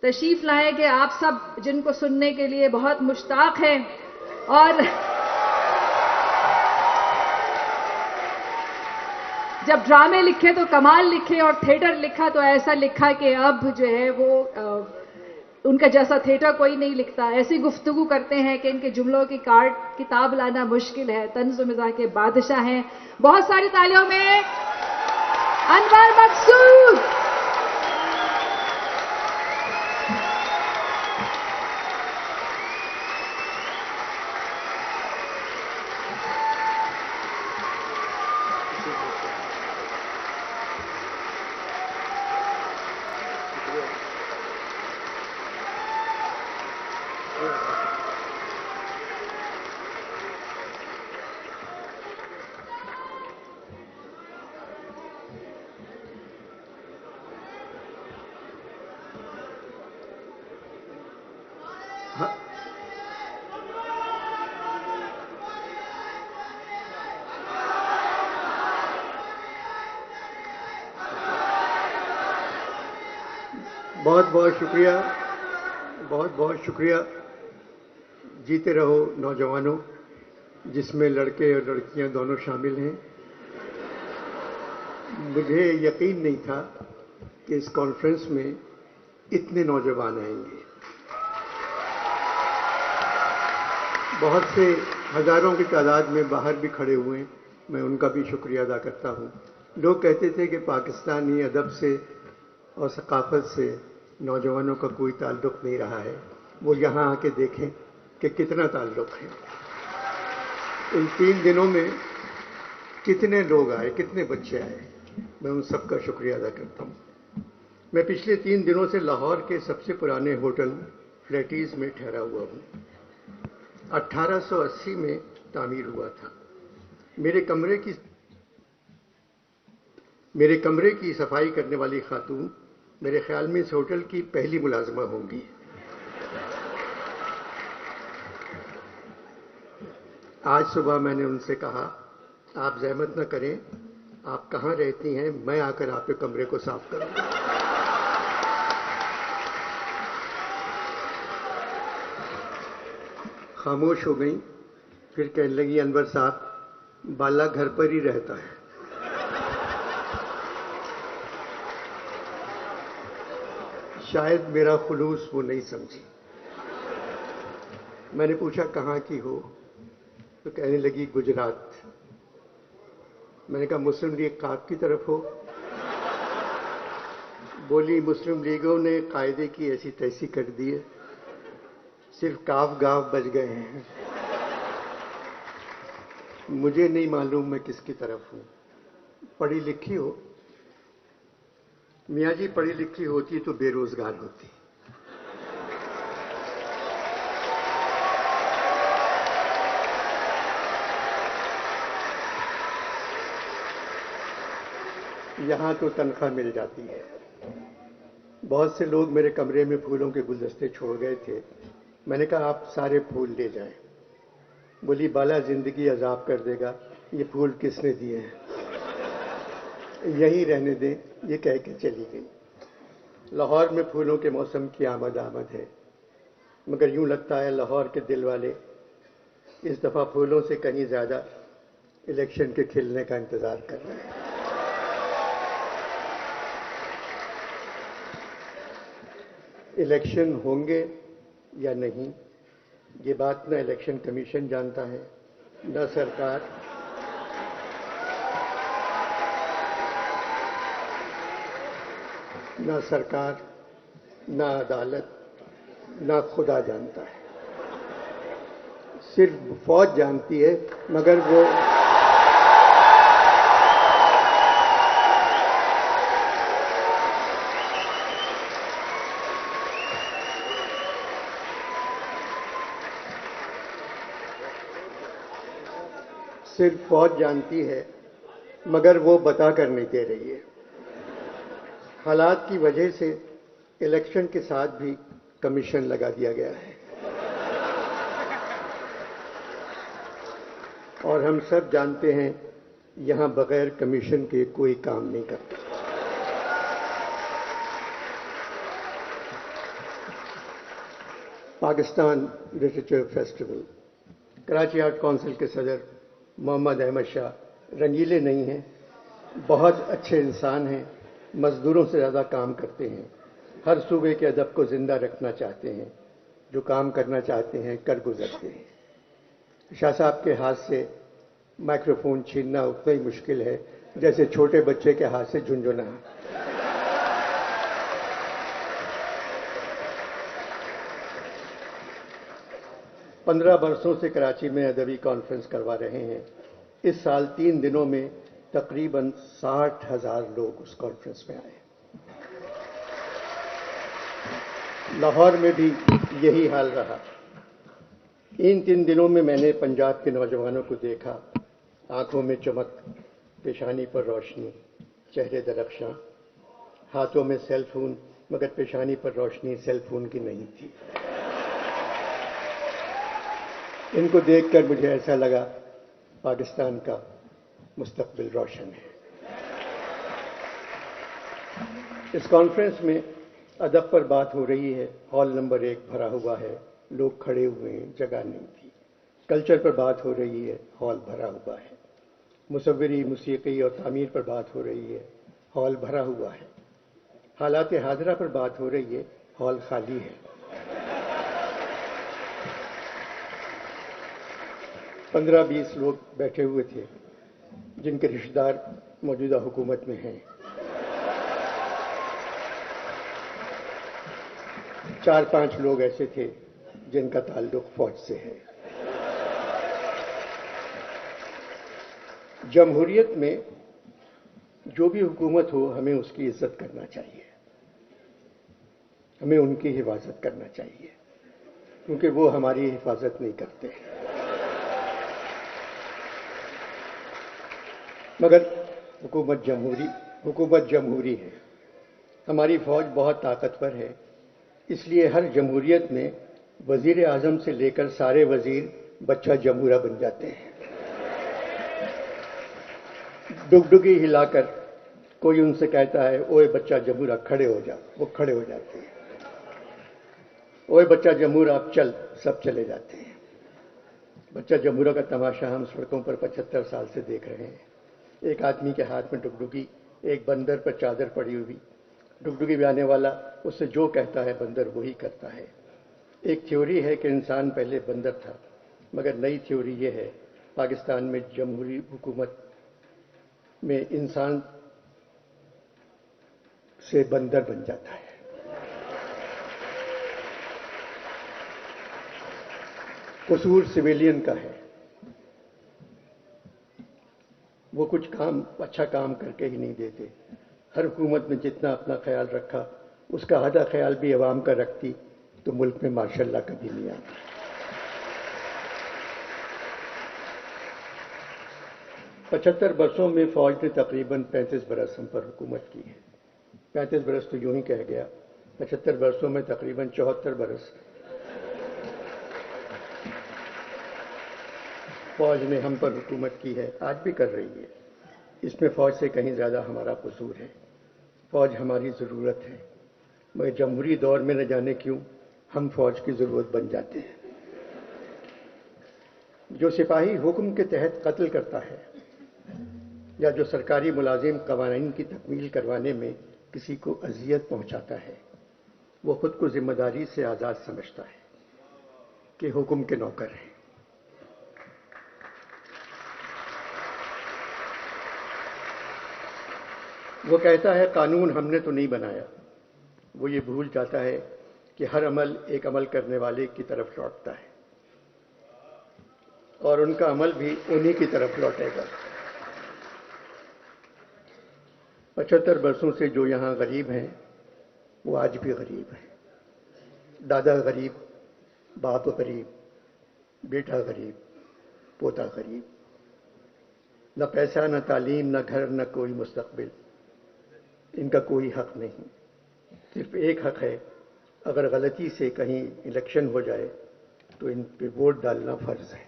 تشریف لائے کہ آپ سب جن کو سننے کے لیے بہت مشتاق ہیں. اور جب ڈرامے لکھے تو کمال لکھے اور تھیٹر لکھا تو ایسا لکھا کہ اب جو ہے وہ ان کا جیسا تھیٹر کوئی نہیں لکھتا. ایسی گفتگو کرتے ہیں کہ ان کے جملوں کی کتاب لانا مشکل ہے. طنز و مزاح کے بادشاہ ہیں. بہت ساری تالیوں میں انور مقصود. بہت بہت شکریہ، بہت بہت شکریہ. جیتے رہو نوجوانوں، جس میں لڑکے اور لڑکیاں دونوں شامل ہیں. مجھے یقین نہیں تھا کہ اس کانفرنس میں اتنے نوجوان آئیں گے. بہت سے ہزاروں کی تعداد میں باہر بھی کھڑے ہوئے ہیں. میں ان کا بھی شکریہ ادا کرتا ہوں. لوگ کہتے تھے کہ پاکستانی ادب سے اور ثقافت سے نوجوانوں کا کوئی تعلق نہیں رہا ہے. وہ یہاں آ کے دیکھیں کہ کتنا تعلق ہے. ان 3 دنوں میں کتنے لوگ آئے، کتنے بچے آئے. میں ان سب کا شکریہ ادا کرتا ہوں. میں پچھلے 3 دنوں سے لاہور کے سب سے پرانے ہوٹل فلیٹیز میں ٹھہرا ہوا ہوں. 1880 میں تعمیر ہوا تھا. میرے کمرے کی صفائی کرنے والی خاتون میرے خیال میں اس ہوٹل کی پہلی ملازمہ ہوں گی. آج صبح میں نے ان سے کہا آپ زحمت نہ کریں، آپ کہاں رہتی ہیں، میں آ کر آپ کے کمرے کو صاف کروں گا. خاموش ہو گئیں. پھر کہنے لگی انور صاحب بالا گھر پر ہی رہتا ہے. شاید میرا خلوص وہ نہیں سمجھی. میں نے پوچھا کہاں کی ہو، تو کہنے لگی گجرات. میں نے کہا مسلم لیگ کاف کی طرف ہو؟ بولی مسلم لیگوں نے قاعدے کی ایسی تیسی کر دی ہے، صرف کاف گاف بچ گئے ہیں. مجھے نہیں معلوم میں کس کی طرف ہوں. پڑھی لکھی ہو؟ میاں جی پڑھی لکھی ہوتی تو بے روزگار ہوتی. یہاں تو تنخواہ مل جاتی ہے. بہت سے لوگ میرے کمرے میں پھولوں کے گلدستے چھوڑ گئے تھے. میں نے کہا آپ سارے پھول لے جائیں. بولی بالا زندگی عذاب کر دے گا، یہ پھول کس نے دیے ہیں، یہیں رہنے دیں. یہ کہہ کے چلی گئی. لاہور میں پھولوں کے موسم کی آمد ہے، مگر یوں لگتا ہے لاہور کے دل والے اس دفعہ پھولوں سے کہیں زیادہ الیکشن کے کھلنے کا انتظار کر رہے ہیں. الیکشن ہوں گے یا نہیں، یہ بات نہ الیکشن کمیشن جانتا ہے، نہ سرکار. نہ عدالت، نہ خدا جانتا ہے. صرف فوج جانتی ہے، مگر وہ بتا کر نہیں دے رہی ہے. حالات کی وجہ سے الیکشن کے ساتھ بھی کمیشن لگا دیا گیا ہے، اور ہم سب جانتے ہیں یہاں بغیر کمیشن کے کوئی کام نہیں کرتا. Pakistan literature festival. Karachi art council کے صدر محمد احمد شاہ رنگیلے نہیں ہیں, بہت اچھے انسان ہیں, مزدوروں سے زیادہ کام کرتے ہیں, ہر صوبے کے ادب کو زندہ رکھنا چاہتے ہیں, جو کام کرنا چاہتے ہیں کر گزرتے ہیں. شاہ صاحب کے ہاتھ سے مائکروفون چھیننا اتنا ہی مشکل ہے جیسے چھوٹے بچے کے ہاتھ سے جھنجھنا. 15 برسوں سے کراچی میں ادبی کانفرنس کروا رہے ہیں. اس سال 3 دنوں میں تقریباً 60,000 لوگ اس کانفرنس میں آئے. لاہور میں بھی یہی حال رہا. ان 3 دنوں میں نے پنجاب کے نوجوانوں کو دیکھا, آنکھوں میں چمک, پیشانی پر روشنی, چہرے درخشاں, ہاتھوں میں سیل فون, مگر پیشانی پر روشنی سیل فون کی نہیں تھی. ان کو دیکھ کر مجھے ایسا لگا پاکستان کا مستقبل روشن ہے. اس کانفرنس میں ادب پر بات ہو رہی ہے. ہال نمبر 1 بھرا ہوا ہے, لوگ کھڑے ہوئے ہیں, جگہ نہیں تھی. کلچر پر بات ہو رہی ہے, ہال بھرا ہوا ہے. مصوری, موسیقی اور تعمیر پر بات ہو رہی ہے, ہال بھرا ہوا ہے. حالات حاضرہ پر بات ہو رہی ہے, ہال خالی ہے. 15-20 لوگ بیٹھے ہوئے تھے جن کے رشتہ دار موجودہ حکومت میں ہیں. 4-5 لوگ ایسے تھے جن کا تعلق فوج سے ہے. جمہوریت میں جو بھی حکومت ہو, ہمیں اس کی عزت کرنا چاہیے, ہمیں ان کی حفاظت کرنا چاہیے, کیونکہ وہ ہماری حفاظت نہیں کرتے. مگر حکومت جمہوری ہے. ہماری فوج بہت طاقتور ہے, اس لیے ہر جمہوریت میں وزیر اعظم سے لے کر سارے وزیر بچہ جمہورہ بن جاتے ہیں. ڈگڈگی ہلا کر کوئی ان سے کہتا ہے اوئے بچہ جمہورہ کھڑے ہو جا, وہ کھڑے ہو جاتے ہیں. اوئے بچہ جمہورہ اب چل, سب چلے جاتے ہیں. بچہ جمہورہ کا تماشا ہم سڑکوں پر 75 سال سے دیکھ رہے ہیں. ایک آدمی کے ہاتھ میں ڈگڈگی, ایک بندر پر چادر پڑی ہوئی. ڈگڈگی بجانے والا اس سے جو کہتا ہے بندر وہی کرتا ہے. ایک تھیوری ہے کہ انسان پہلے بندر تھا, مگر نئی تھیوری یہ ہے پاکستان میں جمہوری حکومت میں انسان سے بندر بن جاتا ہے. قصور سویلین کا ہے. وہ کچھ اچھا کام کر کے ہی نہیں دیتے. ہر حکومت میں جتنا اپنا خیال رکھا, اس کا آدھا خیال بھی عوام کا رکھتی تو ملک میں ماشاء اللہ کبھی نہیں آتا. 75 برسوں میں فوج نے تقریباً 35 برس ہم پر حکومت کی ہے. 35 برس تو یوں ہی کہہ گیا, 75 برسوں میں تقریباً 74 برس فوج نے ہم پر حکومت کی ہے, آج بھی کر رہی ہے. اس میں فوج سے کہیں زیادہ ہمارا قصور ہے. فوج ہماری ضرورت ہے, مگر جمہوری دور میں نہ جانے کیوں ہم فوج کی ضرورت بن جاتے ہیں. جو سپاہی حکم کے تحت قتل کرتا ہے یا جو سرکاری ملازم قوانین کی تکمیل کروانے میں کسی کو اذیت پہنچاتا ہے, وہ خود کو ذمہ داری سے آزاد سمجھتا ہے کہ حکم کے نوکر ہیں. وہ کہتا ہے قانون ہم نے تو نہیں بنایا. وہ یہ بھول جاتا ہے کہ ہر عمل ایک عمل کرنے والے کی طرف لوٹتا ہے, اور ان کا عمل بھی انہی کی طرف لوٹے گا. 75 برسوں سے جو یہاں غریب ہیں وہ آج بھی غریب ہیں. دادا غریب, باپ غریب, بیٹا غریب, پوتا غریب. نہ پیسہ, نہ تعلیم, نہ گھر, نہ کوئی مستقبل. ان کا کوئی حق نہیں. صرف ایک حق ہے, اگر غلطی سے کہیں الیکشن ہو جائے تو ان پہ ووٹ ڈالنا فرض ہے.